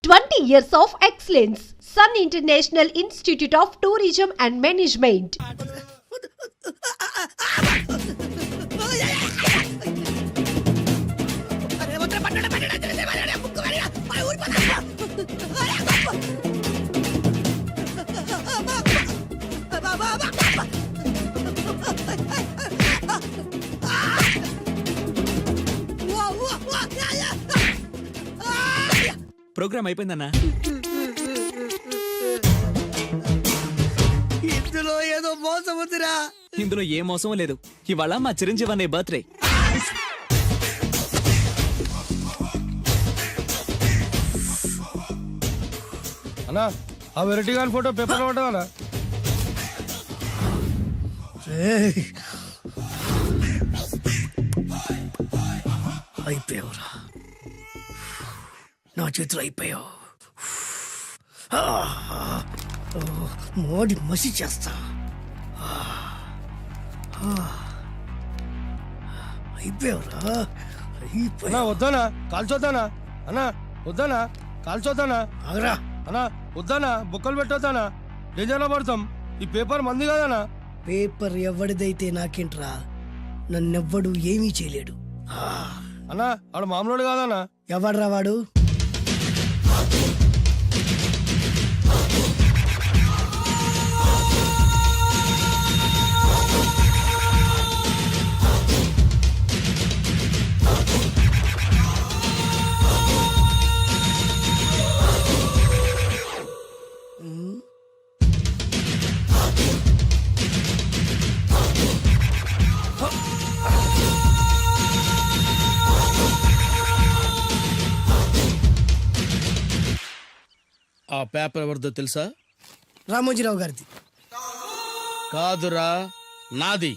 20 years of excellence. Sun International Institute of Tourism and Management. Program అయిపోయిందన్నా. ఇందులో ఏదో మోసం ఉందిరా. ఇందులో ఏ మోసం లేదు. ఇవాళ మా చిరంజీవి అనే బర్త్డే. అన్నా ఆ వెరైటీ గాని ఫోటో పేపర్ పడ్డా అయిపోయావురా, నా చేతులు అయిపోయావు. మోడి మసి చేస్తా. అయిపోయావురా, అన్నా వద్దానా కాల్చొద్దానా, అన్నా వద్దానా కాల్చొద్దానా, ఆగరా అన్నా వద్దానా బొక్కలు పెట్టొద్దానా, డేంజర్లో పడతాం. ఈ పేపర్ మంది కాదనా. పేపర్ ఎవడిదైతే నాకేంట్రా, నన్నెవ్వడు ఏమీ చేయలేడు. అన్నా ఆడు మామూలు కాదనా. ఎవడ్రా వాడు? ఆ పేపర్ ఎవరిదో తెలుసా? రామోజీరావు గారిది. కాదురా, నాది.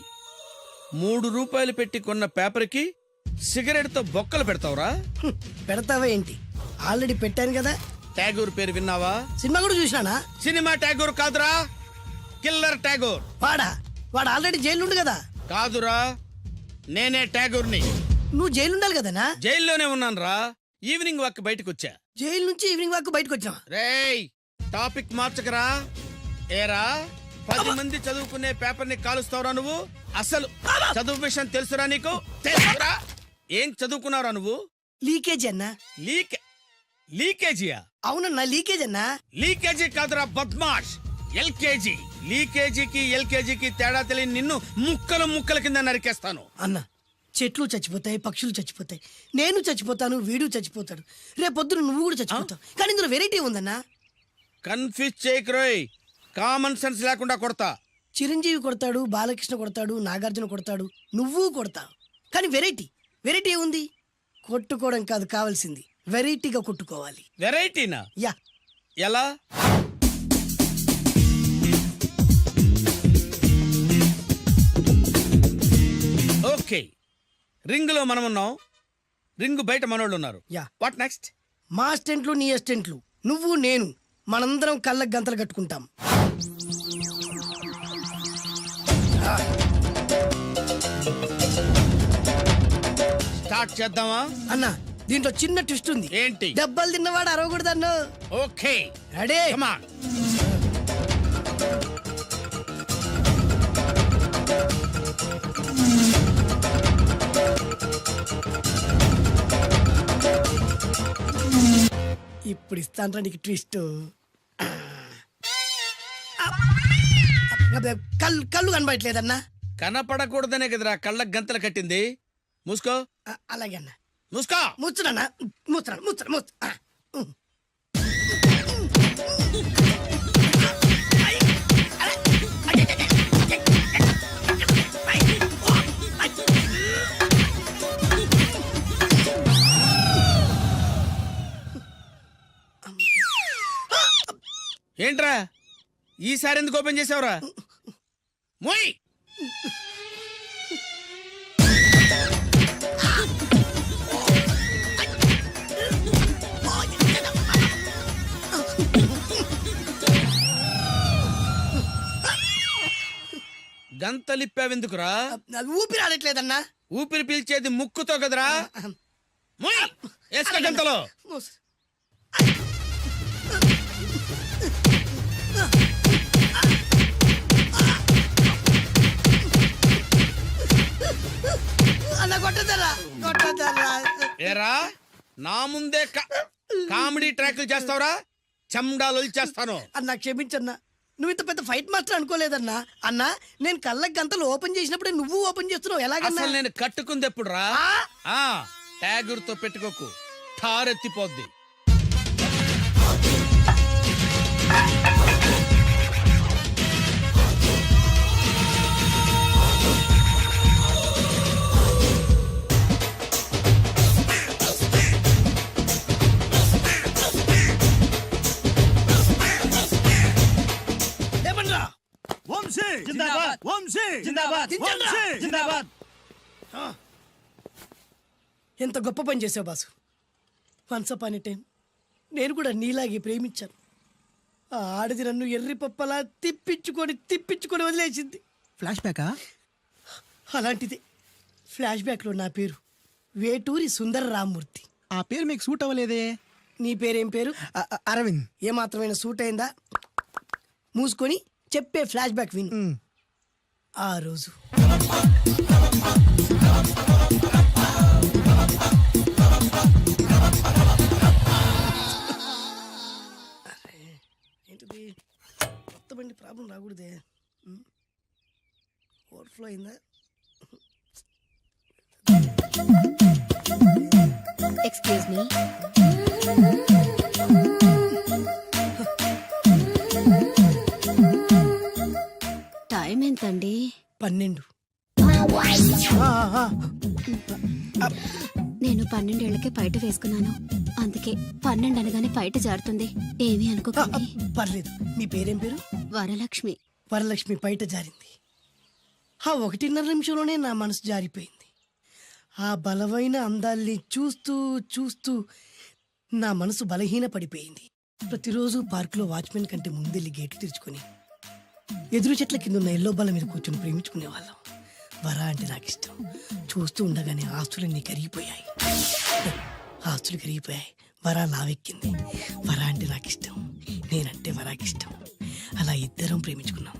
3 రూపాయలు పెట్టి కొన్న పేపర్కి సిగరెట్తో బొక్కలు పెడతావురా? పెడతావా ఏంటి? ఆల్రెడీ పెట్టాను కదా. ట్యాగూర్ పేరు విన్నావా? సినిమా కూడా చూసినానా? సినిమా ట్యాగూర్ కాదురా, కిల్లర్ ట్యాగూర్. వాడు ఆల్రెడీ జైలు కదా. కాదురా, నేనే ట్యాగూర్ని. నువ్వు జైలు ఉండాలి కదనా? జైల్లోనే ఉన్నాను రా. ఈవినింగ్ వాక్ బయటకు వచ్చా. జైలు నుంచి ఈవినింగ్ వాక్ బయటకు వచ్చా. రేయ్, టాపిక్ మార్చకరా. ఏరా, 10 మంది చదువుకునే పేపర్ ని కాలుస్తావురా నువ్వు? అసలు చదువు విషయం తెలుసురా నీకు? తెలుసురా? ఏం చదువుకున్నారా నువ్వు? లీకేజీ అన్నా. లీకేజీయా? అవునన్నా, లీకేజ్ అన్నా. లీకేజీ కాదురా బద్మాష్, ఎల్కేజీ. లీకేజీకి ఎల్కేజీకి తేడా తెలియని నిన్ను ముక్కలు ముక్కల కింద నరికేస్తాను. అన్నా, చెట్లు చచ్చిపోతాయి, పక్షులు చచ్చిపోతాయి, నేను చచ్చిపోతాను, వీడు చచ్చిపోతాడు, రేపొద్దున నువ్వు కూడా చచ్చిపోతావు. కానీ ఇందులో వెరైటీ ఉందన్నా. కన్ఫ్యూజ్ చేయకురోయ్, కామన్ సెన్స్ లేకుండా కొడతా. చిరంజీవి కొడతాడు, బాలకృష్ణ కొడతాడు, నాగార్జున కొడతాడు, నువ్వు కొడతావు. కానీ వెరైటీ ఉంది. కొట్టుకోవడం కాదు కావాల్సింది, వెరైటీగా కొట్టుకోవాలి. వెరైటీనా? యా. ఎలా? ఓకే, రింగ్ లో మనం ఉన్నాం, రింగ్ బయట మనోళ్ళు ఉన్నారు. యా. What next? మా అసిస్టెంట్లు, నీ అసిస్టెంట్లు, నువ్వు నేను, మనందరం కళ్ళకు గంతలు కట్టుకుంటాం. స్టార్ట్ చేద్దామా? అన్నా, దీంట్లో చిన్న ట్విస్ట్ ఉంది. ఏంటి? దెబ్బలు తిన్నవాడు అరవకూడదన్ను. Okay, ready? Come on. ఇప్పుడు ఇస్తాను నీకు ట్విస్ట్. కళ్ళు కనబడట్లేదన్నా. కనపడకూడదనే కదరా కళ్ళకు గంతలు కట్టింది. మూసుకో. అలాగే అన్న. మూసుకో. ముచ్చునన్నా, ముచ్చున. ఏంట్రా ఈసారి ఎందుకు ఓపెన్ చేసావురా? మోయ్. గంతలిప్పావెందుకురా? ఊపిరి ఆడట్లేదన్నా. ఊపిరి పీల్చేది ముక్కుతో కదరా. వేసుకో గంతలో. ఏరా నా ముందే కామెడీ ట్రాక్లు చేస్తావురా, చెమ్డాలు చేస్తాను. అన్నా క్షమించన్నా, నువ్వు ఇంత పెద్ద ఫైట్ మాస్టర్ అనుకోలేదన్నా. అన్నా నేను కళ్ళకి గంతలు ఓపెన్ చేసినప్పుడే నువ్వు ఓపెన్ చేస్తున్నావు, ఎలాగన్నా? అసలు నేను కట్టుకుంది ఎప్పుడు రా? ట్యాగుర్తో పెట్టుకోకు, ఠారెత్తిపోద్ది. లేపండ్రా. వంశీ జిందాబాద్ వంశీ జిందాబాద్ వంశీ జిందాబాద్. ఎంత గొప్ప పని చేసావు boss. Once upon a time నేను కూడా నీలాగే ప్రేమించాను. ఆ ఆడది నన్ను ఎర్రి పప్పలా తిప్పించుకొని వదిలేసింది. ఫ్లాష్ బ్యాకా? అలాంటిదే ఫ్లాష్ బ్యాక్లో నా పేరు వేటూరి సుందర రామ్మూర్తి. ఆ పేరు మీకు సూట్ అవ్వలేదే. నీ పేరేం పేరు? అరవింద్. ఏమాత్రమైన సూట్ అయిందా? మూసుకొని చెప్పే ఫ్లాష్ బ్యాక్ విను. ఆ రోజు ఏంటిది? కొత్త బండి ప్రాబ్లం రాకూడదే. ఓవర్ఫ్లో అయిందా? ఎక్స్క్యూజ్ మీ, టైం ఎంతండి? 12. నేను 12 ఏళ్లకే పైట వేసుకున్నాను, అందుకే 12 అనగానే పైట జారుతుంది. ఏమీ అనుకోకండి. పర్లేదు. మీ పేరేం పేరు? వరలక్ష్మి. వరలక్ష్మి పైట జారింది. ఆ 1.5 నిమిషంలోనే నా మనసు జారిపోయింది. ఆ బలమైన అందాల్ని చూస్తూ చూస్తూ నా మనసు బలహీన పడిపోయింది. ప్రతిరోజు పార్కులో వాచ్మెన్ కంటే ముందెళ్ళి గేట్లు తెరుచుకొని ఎదురు చెట్ల కింద ఉన్న ఎల్లో బాల మీద కూర్చొని ప్రేమించుకునే వాళ్ళం. వరా అంటే నాకు ఇష్టం. చూస్తూ ఉండగానే ఆస్తులన్నీ కరిగిపోయాయి. ఆస్తులు కరిగిపోయాయి, వరా లావెక్కింది. వరా అంటే నాకు ఇష్టం, నేనంటే వరాకి ఇష్టం. అలా ఇద్దరం ప్రేమించుకున్నాం.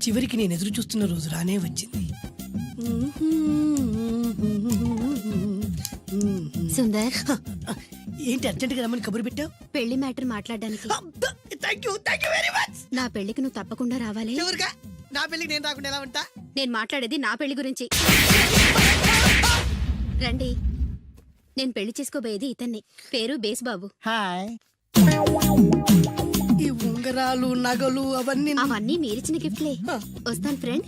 చివరికి నేను ఎదురు చూస్తున్న రోజు రానే వచ్చింది. సుందర్, ఏంటి అర్జెంట్గా రమ్మని కబురు పెట్టావు? పెళ్లి మ్యాటర్ మాట్లాడడానికి. Thank you very much. నా పెళ్లికి నువ్వు తప్పకుండా రావాలి. ఎవరుగా? నా పెళ్ళికి నేను రాకుండా ఎలా ఉంటా? నేను మాట్లాడేది నా పెళ్లి గురించి. రండి, నేను పెళ్లి చేసుకోబోయేది ఇతన్ని. పేరు బేస్బాబు. హాయ్. ఈ ఉంగరాలు నగలు అవన్నీ అవన్నీ మీరిచ్చిన గిఫ్ట్లే. వస్తాను ఫ్రెండ్,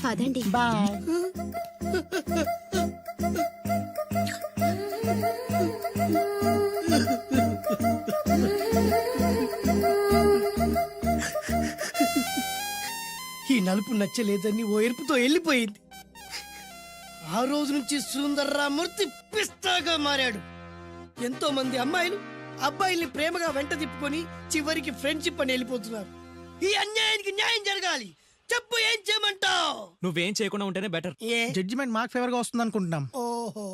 పదండి. బాయ్. ఈ నలుపు నచ్చలేదని ఓ ఎరుపుతో వెళ్ళిపోయింది. ఆ రోజు నుంచి సుందర్రామూర్తి పిస్తాగా మారాడు. ఎంతో మంది అమ్మాయిలు అబ్బాయిల్ని ప్రేమగా వెంట తిప్పుకొని చివరికి ఫ్రెండ్షిప్ అని వెళ్ళిపోతున్నారు. ఈ అన్యాయానికి న్యాయం జరగాలి. చెప్పు, ఏం చేయమంటావు? నువ్వేం చేయకుండా ఉంటేనే బెటర్. ఏ? జడ్జిమెంట్ మాకు ఫేవర్ గా వస్తుంది అనుకుంటున్నాం. ఓహో.